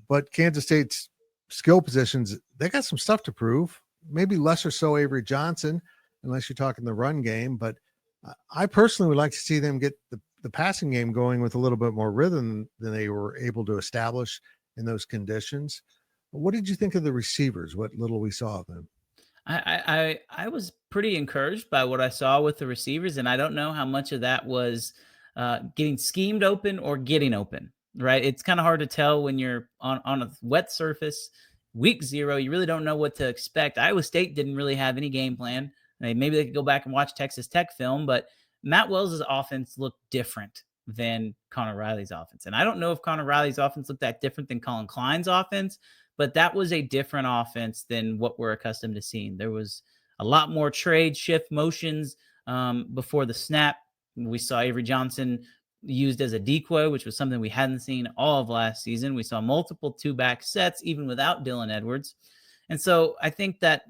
But Kansas State's skill positions, they got some stuff to prove. Maybe less or so Avery Johnson, unless you're talking the run game. But I personally would like to see them get the passing game going with a little bit more rhythm than they were able to establish in those conditions. What did you think of the receivers? What little we saw of them? I was pretty encouraged by what I saw with the receivers, and I don't know how much of that was getting schemed open or getting open. Right? It's kind of hard to tell when you're on a wet surface, week 0. You really don't know what to expect. Iowa State didn't really have any game plan. Maybe they could go back and watch Texas Tech film, but Matt Wells' offense looked different than Connor Riley's offense, and I don't know if Connor Riley's offense looked that different than Colin Klein's offense. But that was a different offense than what we're accustomed to seeing. There was a lot more trade shift motions before the snap. We saw Avery Johnson used as a decoy, which was something we hadn't seen all of last season. We saw multiple 2-back sets, even without Dylan Edwards. And so I think that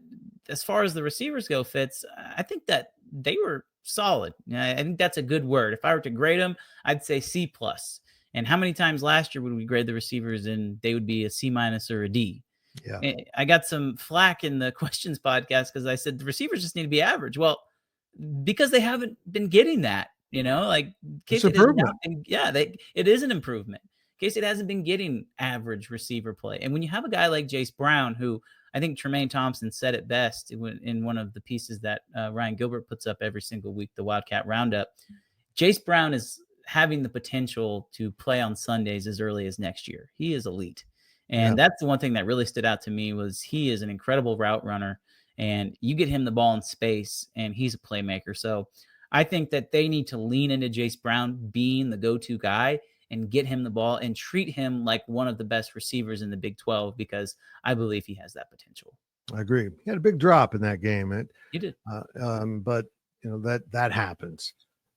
as far as the receivers go, Fitz, I think that they were solid. I think that's a good word. If I were to grade them, I'd say C+. And how many times last year would we grade the receivers and they would be a C- or a D? Yeah. I got some flack in the questions podcast because I said the receivers just need to be average. Well, because they haven't been getting that, like K-State has not been, it is an improvement. K-State hasn't been getting average receiver play. And when you have a guy like Jace Brown, who I think Tremaine Thompson said it best in one of the pieces that Ryan Gilbert puts up every single week, the Wildcat Roundup, Jace Brown is having the potential to play on Sundays as early as next year. He is elite. And that's the one thing that really stood out to me was he is an incredible route runner, and you get him the ball in space and he's a playmaker. So I think that they need to lean into Jace Brown being the go-to guy and get him the ball and treat him like one of the best receivers in the Big 12, because I believe he has that potential. I agree. He had a big drop in that game. He did. But that happens.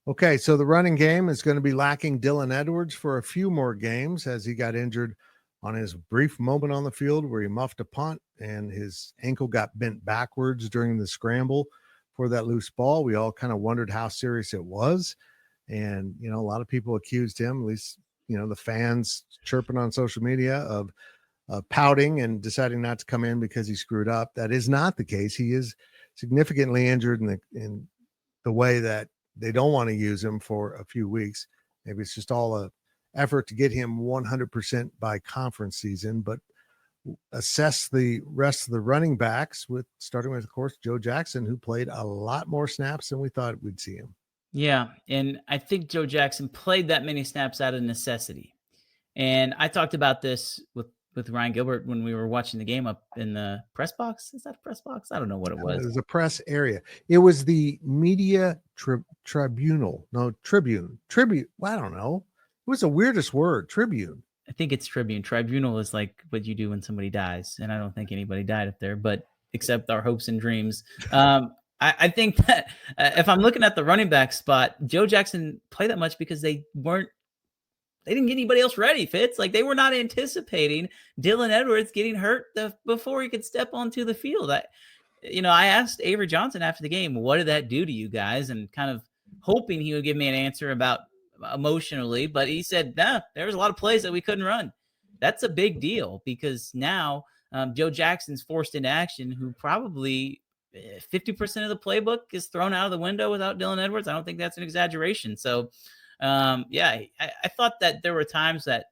Okay, so the running game is going to be lacking Dylan Edwards for a few more games as he got injured on his brief moment on the field where he muffed a punt and his ankle got bent backwards during the scramble for that loose ball. We all kind of wondered how serious it was. And, a lot of people accused him, at least, the fans chirping on social media, of pouting and deciding not to come in because he screwed up. That is not the case. He is significantly injured in the way that they don't want to use him for a few weeks. Maybe it's just all a effort to get him 100% by conference season, but assess the rest of the running backs starting with, of course, Joe Jackson, who played a lot more snaps than we thought we'd see him. Yeah. And I think Joe Jackson played that many snaps out of necessity. And I talked about this with Ryan Gilbert when we were watching the game up in the press box. Is that a press box? I don't know what it was. It was a press area. It was the media tribunal. No, tribune. Tribute. Well, I don't know. It was the weirdest word, tribune. I think it's tribune. Tribunal is like what you do when somebody dies. And I don't think anybody died up there, but except our hopes and dreams. I think that if I'm looking at the running back spot, Joe Jackson played that much because they didn't get anybody else ready, Fitz. Like, they were not anticipating Dylan Edwards getting hurt before he could step onto the field. I asked Avery Johnson after the game, what did that do to you guys? And kind of hoping he would give me an answer about emotionally, but he said, nah, there was a lot of plays that we couldn't run. That's a big deal because now Joe Jackson's forced into action, who probably 50% of the playbook is thrown out of the window without Dylan Edwards. I don't think that's an exaggeration. So, I thought that there were times that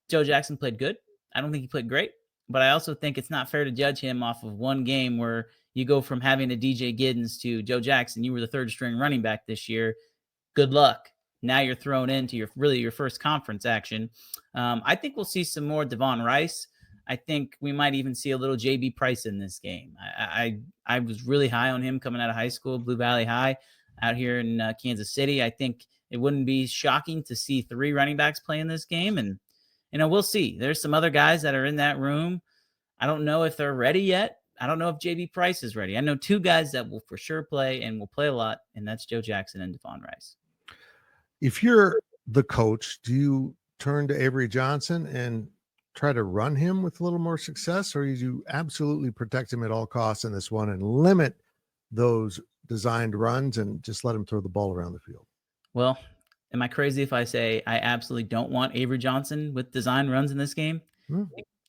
Joe Jackson played good. I don't think he played great, but I also think it's not fair to judge him off of one game where you go from having a DJ Giddens to Joe Jackson. You were the third string running back this year. Good luck. Now you're thrown into your first conference action. I think we'll see some more Devon Rice. I think we might even see a little JB Price in this game. I was really high on him coming out of high school, Blue Valley High, out here in Kansas City. I think it wouldn't be shocking to see 3 running backs play in this game. And, we'll see. There's some other guys that are in that room. I don't know if they're ready yet. I don't know if JB Price is ready. I know 2 guys that will for sure play and will play a lot, and that's Joe Jackson and Devon Rice. If you're the coach, do you turn to Avery Johnson and try to run him with a little more success, or do you absolutely protect him at all costs in this one and limit those designed runs and just let him throw the ball around the field? Well, am I crazy if I say I absolutely don't want Avery Johnson with design runs in this game?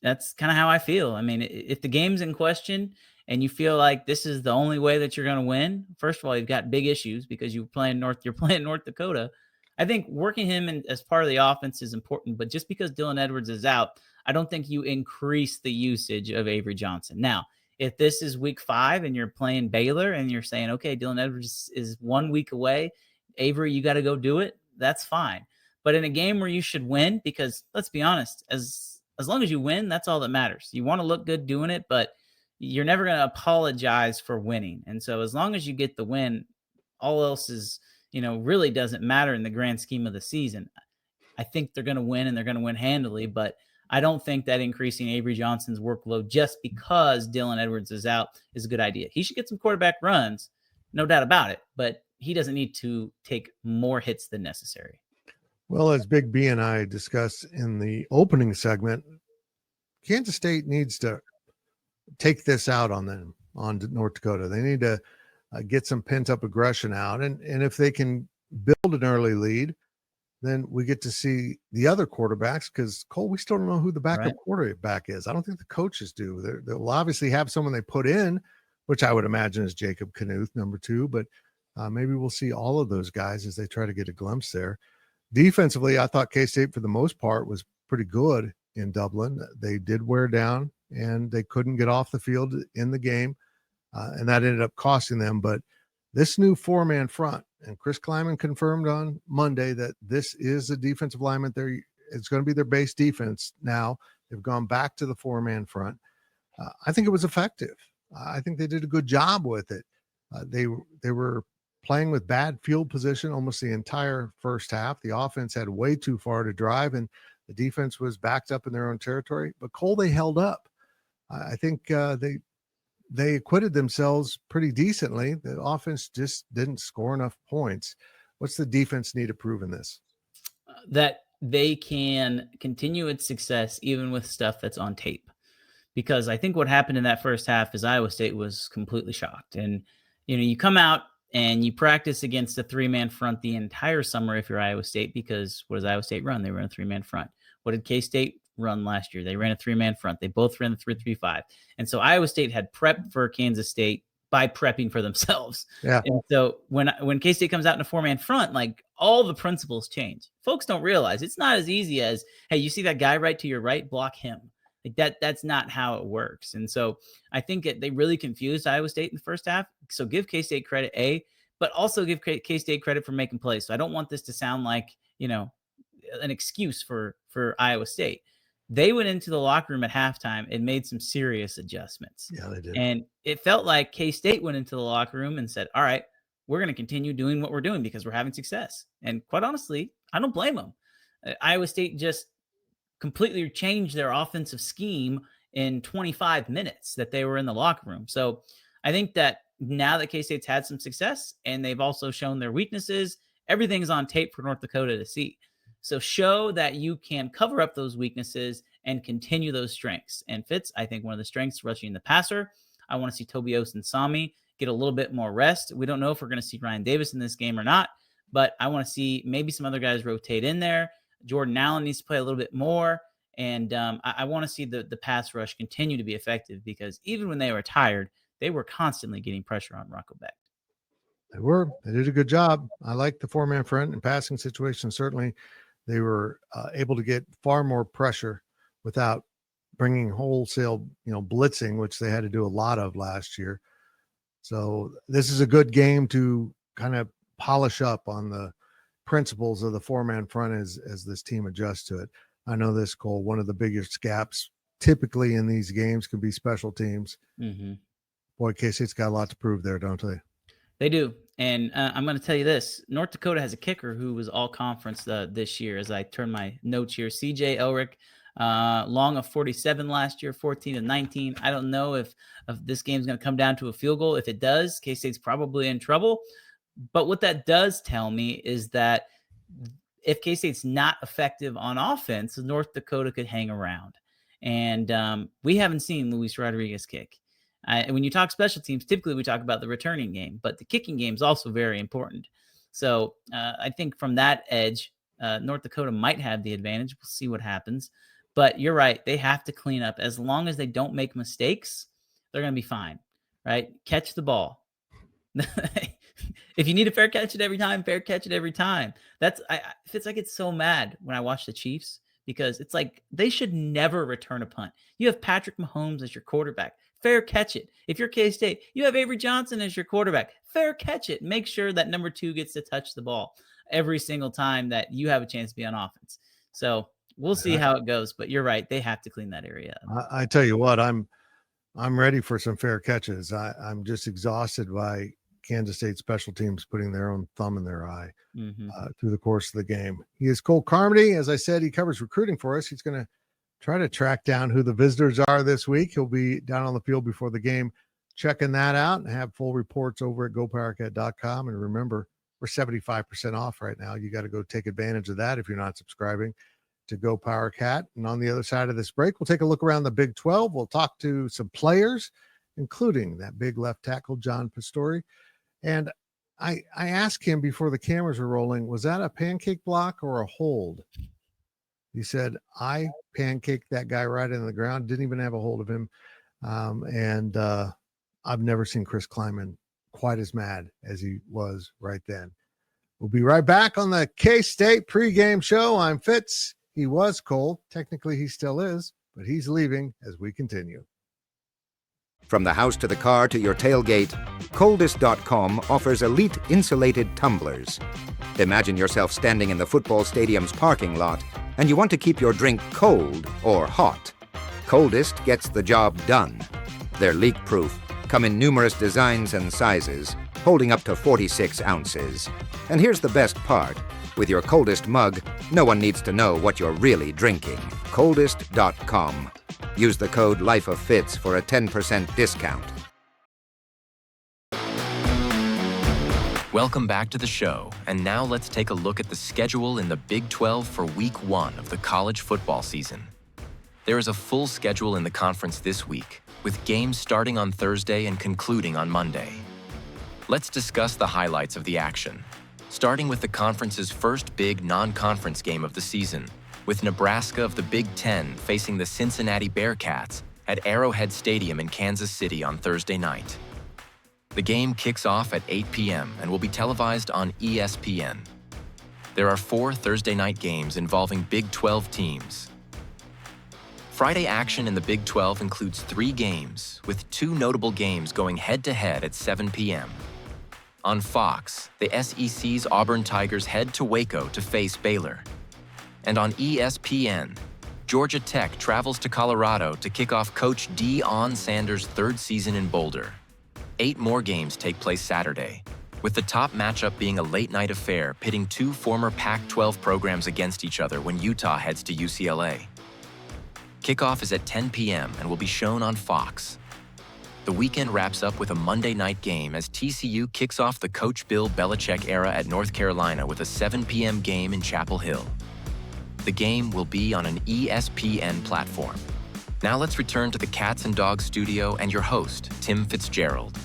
That's kind of how I feel. I mean, if the game's in question and you feel like this is the only way that you're going to win, first of all, you've got big issues because you're playing North Dakota. I think working him as part of the offense is important, but just because Dylan Edwards is out, I don't think you increase the usage of Avery Johnson. Now, if this is week 5 and you're playing Baylor and you're saying, okay, Dylan Edwards is 1 week away, Avery, you got to go do it, that's fine. But in a game where you should win, because let's be honest, as long as you win, that's all that matters. You want to look good doing it, but you're never going to apologize for winning. And so as long as you get the win, all else is, really doesn't matter in the grand scheme of the season. I think they're going to win, and they're going to win handily, but I don't think that increasing Avery Johnson's workload just because Dylan Edwards is out is a good idea. He should get some quarterback runs, no doubt about it, but he doesn't need to take more hits than necessary. Well, as Big B and I discussed in the opening segment, Kansas State needs to take this out on them, on North Dakota. They need to get some pent-up aggression out. And if they can build an early lead, then we get to see the other quarterbacks, because, Cole, we still don't know who the backup quarterback is. I don't think the coaches do. They'll obviously have someone they put in, which I would imagine is Jacob Knuth, number 2, but maybe we'll see all of those guys as they try to get a glimpse there. Defensively, I thought K-State, for the most part, was pretty good in Dublin. They did wear down, and they couldn't get off the field in the game, and that ended up costing them. But this new 4-man front, and Chris Kleiman confirmed on Monday that this is a defensive alignment. It's going to be their base defense now. They've gone back to the 4-man front. I think it was effective. I think they did a good job with it. They were playing with bad field position almost the entire first half. The offense had way too far to drive, and the defense was backed up in their own territory. But, Cole, they held up. I think they acquitted themselves pretty decently. The offense just didn't score enough points. What's the defense need to prove in this? That they can continue its success even with stuff that's on tape. Because I think what happened in that first half is Iowa State was completely shocked. And, you come out and you practice against a 3-man front the entire summer if you're Iowa State, because what does Iowa State run? They run a 3-man front. What did K-State run last year? They ran a 3-man front. They both ran the 3-3-5. And so Iowa State had prepped for Kansas State by prepping for themselves. Yeah. And so when K-State comes out in a 4-man front, like, all the principles change. Folks don't realize it's not as easy as, hey, you see that guy right to your right, block him. Like that's not how it works. And so I think they really confused Iowa State in the first half. So give K-State credit, but also give K-State credit for making plays. So I don't want this to sound like, an excuse for Iowa State. They went into the locker room at halftime and made some serious adjustments. Yeah, they did. And it felt like K-State went into the locker room and said, all right, we're going to continue doing what we're doing because we're having success. And quite honestly, I don't blame them. Iowa State just completely changed their offensive scheme in 25 minutes that they were in the locker room. So I think that now that K-State's had some success and they've also shown their weaknesses, everything's on tape for North Dakota to see. So show that you can cover up those weaknesses and continue those strengths. And Fitz, I think one of the strengths, rushing the passer. I want to see Toby Osensami get a little bit more rest. We don't know if we're going to see Ryan Davis in this game or not, but I want to see maybe some other guys rotate in there. Jordan Allen needs to play a little bit more. And I want to see the pass rush continue to be effective, because even when they were tired, they were constantly getting pressure on Rocco Beck. They did a good job. I like the 4-man front in passing situations. Certainly they were able to get far more pressure without bringing wholesale, blitzing, which they had to do a lot of last year. So this is a good game to kind of polish up on the principles of the 4-man front as this team adjusts to it. I know this, Cole, one of the biggest gaps typically in these games could be special teams. Mm-hmm. Boy, K-State's got a lot to prove there, don't they? They do. And I'm going to tell you this. North Dakota has a kicker who was all conference this year, as I turn my notes here. CJ Elric, long of 47 last year, 14 and 19. I don't know if this game's going to come down to a field goal. If it does, K-State's probably in trouble. But what that does tell me is that if K-State's not effective on offense, North Dakota could hang around. And we haven't seen Luis Rodriguez kick. When you talk special teams, typically we talk about the returning game, but the kicking game is also very important. So I think from that edge, North Dakota might have the advantage. We'll see what happens. But you're right. They have to clean up. As long as they don't make mistakes, they're going to be fine, right? Catch the ball. If you need to fair catch it every time, fair catch it every time. Fitz, I get so mad when I watch the Chiefs because it's like they should never return a punt. You have Patrick Mahomes as your quarterback. Fair catch it. If you're K-State, you have Avery Johnson as your quarterback. Fair catch it. Make sure that number 2 gets to touch the ball every single time that you have a chance to be on offense. So we'll see how it goes. But you're right. They have to clean that area up. I tell you what, I'm ready for some fair catches. I'm just exhausted by Kansas State special teams putting their own thumb in their eye through the course of the game. He is Cole Carmody. As I said, he covers recruiting for us. He's going to try to track down who the visitors are this week. He'll be down on the field before the game, checking that out, and have full reports over at gopowercat.com. And remember, we're 75% off right now. You got to go take advantage of that if you're not subscribing to Go Power Cat. And on the other side of this break, we'll take a look around the Big 12. We'll talk to some players, including that big left tackle, John Pastore. And I asked him before the cameras were rolling, was that a pancake block or a hold? He said, I pancaked that guy right into the ground, didn't even have a hold of him. I've never seen Chris Kleiman quite as mad as he was right then. We'll be right back on the K-State pregame show. I'm Fitz. He was Cole. Technically, he still is, but he's leaving as we continue. From the house to the car to your tailgate, Coldest.com offers elite insulated tumblers. Imagine yourself standing in the football stadium's parking lot, and you want to keep your drink cold or hot. Coldest gets the job done. They're leak-proof, come in numerous designs and sizes, holding up to 46 ounces. And here's the best part. With your Coldest mug, no one needs to know what you're really drinking. Coldest.com. Use the code LIFEOFFITZ for a 10% discount. Welcome back to the show, and now let's take a look at the schedule in the Big 12 for Week 1 of the college football season. There is a full schedule in the conference this week, with games starting on Thursday and concluding on Monday. Let's discuss the highlights of the action, starting with the conference's first big non-conference game of the season, with Nebraska of the Big Ten facing the Cincinnati Bearcats at Arrowhead Stadium in Kansas City on Thursday night. The game kicks off at 8 p.m. and will be televised on ESPN. There are 4 Thursday night games involving Big 12 teams. Friday action in the Big 12 includes 3 games, with 2 notable games going head-to-head at 7 p.m. On Fox, the SEC's Auburn Tigers head to Waco to face Baylor. And on ESPN, Georgia Tech travels to Colorado to kick off Coach Deion Sanders' 3rd season in Boulder. 8 more games take place Saturday, with the top matchup being a late-night affair pitting 2 former Pac-12 programs against each other when Utah heads to UCLA. Kickoff is at 10 p.m. and will be shown on Fox. The weekend wraps up with a Monday night game as TCU kicks off the Coach Bill Belichick era at North Carolina with a 7 p.m. game in Chapel Hill. The game will be on an ESPN platform. Now let's return to the Cats and Dogs studio and your host, Tim Fitzgerald.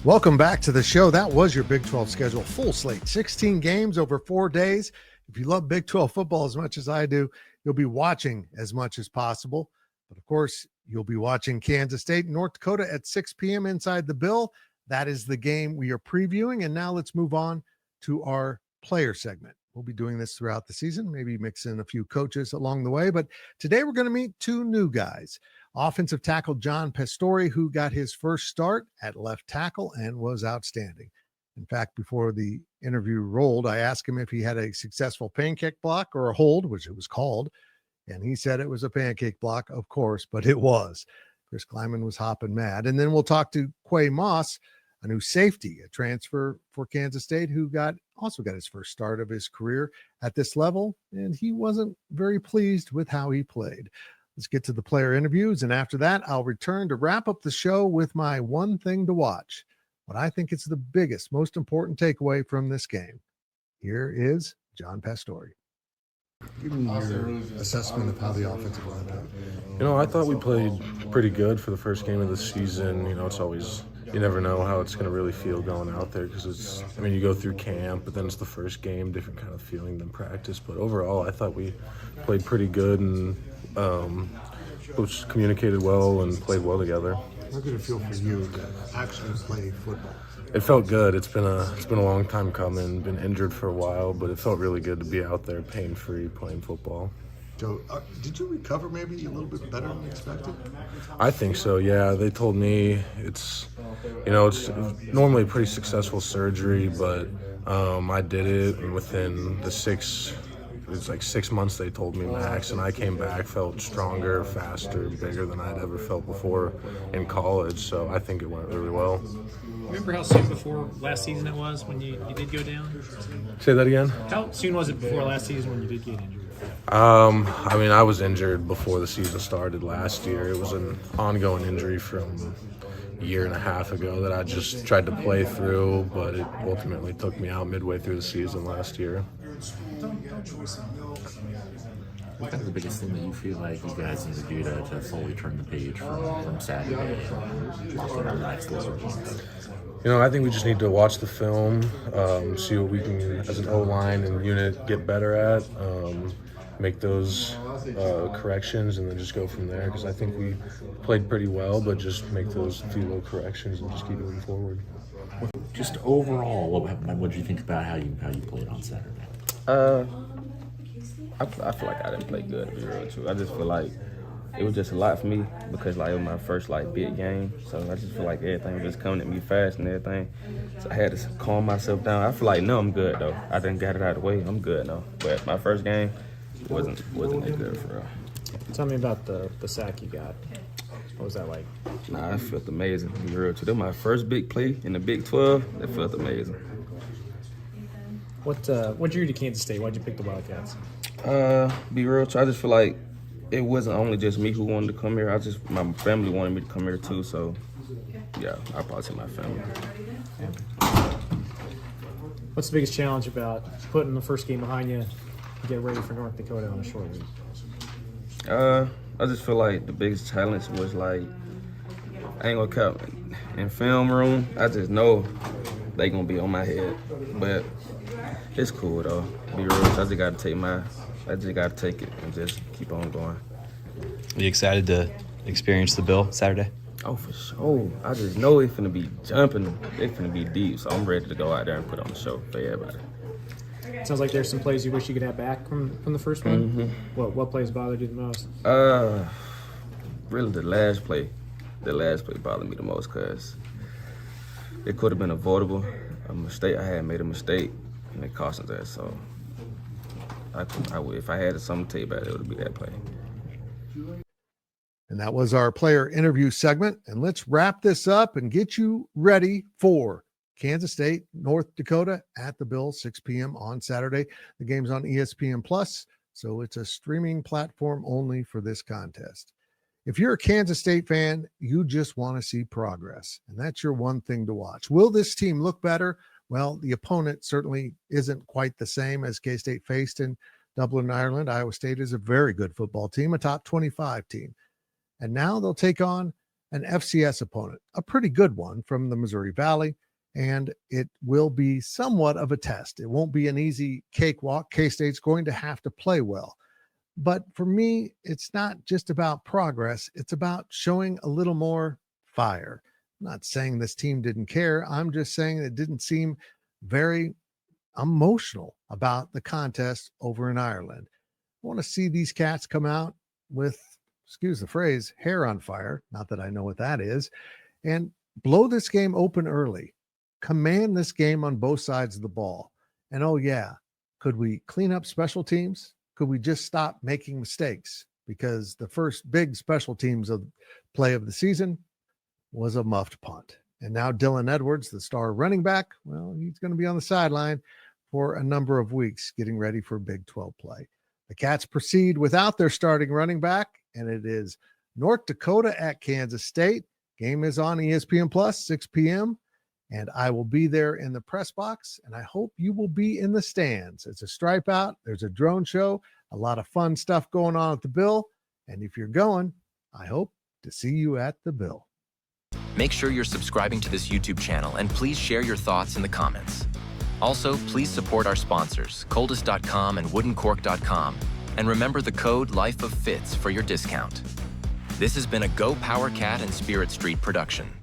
Welcome back to the show. That was your Big 12 schedule. Full slate, 16 games over 4 days. If you love Big 12 football as much as I do, you'll be watching as much as possible. But of course, you'll be watching Kansas State and North Dakota at 6 p.m. inside the Bill. That is the game we are previewing. And now let's move on to our player segment. We'll be doing this throughout the season, maybe mix in a few coaches along the way. But today we're going to meet 2 new guys. Offensive tackle John Pastore, who got his first start at left tackle and was outstanding. In fact, before the interview rolled, I asked him if he had a successful pancake block or a hold, which it was called. And he said it was a pancake block, of course, but it was. Chris Kleiman was hopping mad. And then we'll talk to Quay Moss, a new safety, a transfer for Kansas State, who also got his first start of his career at this level, and he wasn't very pleased with how he played. Let's get to the player interviews, and after that, I'll return to wrap up the show with my one thing to watch, what I think is the biggest, most important takeaway from this game. Here is John Pastore. Give me your assessment of how the offensive line played. I thought we played pretty good for the first game of the season. It's always, you never know how it's going to really feel going out there because you go through camp, but then it's the first game, different kind of feeling than practice. But overall, I thought we played pretty good and communicated well and played well together. How did it feel for you to actually play football? It felt good. It's been a long time coming. Been injured for a while, but it felt really good to be out there pain-free playing football. Joe, did you recover maybe a little bit better than expected? I think so, yeah. They told me it's normally a pretty successful surgery, but I did it, and within the 6 months they told me max, and I came back, felt stronger, faster, bigger than I'd ever felt before in college, so I think it went really well. Remember how soon before last season it was when you did go down? Say that again? How soon was it before last season when you did get injured? I was injured before the season started last year. It was an ongoing injury from a year and a half ago that I just tried to play through, but it ultimately took me out midway through the season last year. What's kind of the biggest thing that you feel like you guys need to do to fully turn the page from Saturday and lock in on the next little games? I think we just need to watch the film, see what we can, as an O-line and unit, get better at, make those corrections, and then just go from there, because I think we played pretty well, but just make those few little corrections and just keep moving forward. Just overall, what did you think about how you played on Saturday? I feel like I didn't play good, to be real too. I just feel like it was just a lot for me because it was my first big game. So I just feel like everything was just coming at me fast and everything. So I had to calm myself down. I feel like no, I'm good though. I done got it out of the way. I'm good now. But my first game wasn't that good for real. Tell me about the sack you got. What was that like? Nah, it felt amazing, to be real too. That was my first big play in the Big 12. It felt amazing. What drew you to Kansas State? Why'd you pick the Wildcats? Be real too. I just feel like it wasn't only just me who wanted to come here. My family wanted me to come here too. So yeah, I'll probably say my family. What's the biggest challenge about putting the first game behind you to get ready for North Dakota on a short week? I just feel like the biggest challenge was I ain't gonna count in film room. I just know they gonna be on my head, but it's cool though. Be real, I just gotta take it and just keep on going. Are you excited to experience the Bill Saturday? Oh, for sure. I just know it's finna be jumping. It's finna be deep, so I'm ready to go out there and put on the show for everybody. Sounds like there's some plays you wish you could have back from the first one. Mm-hmm. What plays bothered you the most? Really the last play. The last play bothered me the most because it could have been avoidable. A mistake. I had made a mistake, and it cost us that. So, if I had something to tell you about it, it would be that play. And that was our player interview segment. And let's wrap this up and get you ready for Kansas State, North Dakota at the Bill, 6 p.m. on Saturday. The game's on ESPN Plus, so it's a streaming platform only for this contest. If you're a Kansas State fan, you just want to see progress, and that's your one thing to watch. Will this team look better? Well, the opponent certainly isn't quite the same as K-State faced in Dublin, Ireland. Iowa State is a very good football team, a top 25 team. And now they'll take on an FCS opponent, a pretty good one from the Missouri Valley, and it will be somewhat of a test. It won't be an easy cakewalk. K-State's going to have to play well. But for me, it's not just about progress. It's about showing a little more fire. I'm not saying this team didn't care. I'm just saying it didn't seem very emotional about the contest over in Ireland. I want to see these cats come out with, excuse the phrase, hair on fire. Not that I know what that is. And blow this game open early. Command this game on both sides of the ball. And oh yeah, could we clean up special teams? Could we just stop making mistakes? Because the first big special teams of play of the season was a muffed punt. And now Dylan Edwards, the star running back, well, he's going to be on the sideline for a number of weeks getting ready for Big 12 play. The Cats proceed without their starting running back, and it is North Dakota at Kansas State. Game is on ESPN Plus, 6 p.m., and I will be there in the press box, and I hope you will be in the stands. It's a stripe out. There's a drone show, a lot of fun stuff going on at the Bill, and if you're going, I hope to see you at the Bill. Make sure you're subscribing to this YouTube channel, and please share your thoughts in the comments. Also, please support our sponsors, Coldest.com and WoodenCork.com, and remember the code LifeOfFits for your discount. This has been a Go Power Cat and Spirit Street production.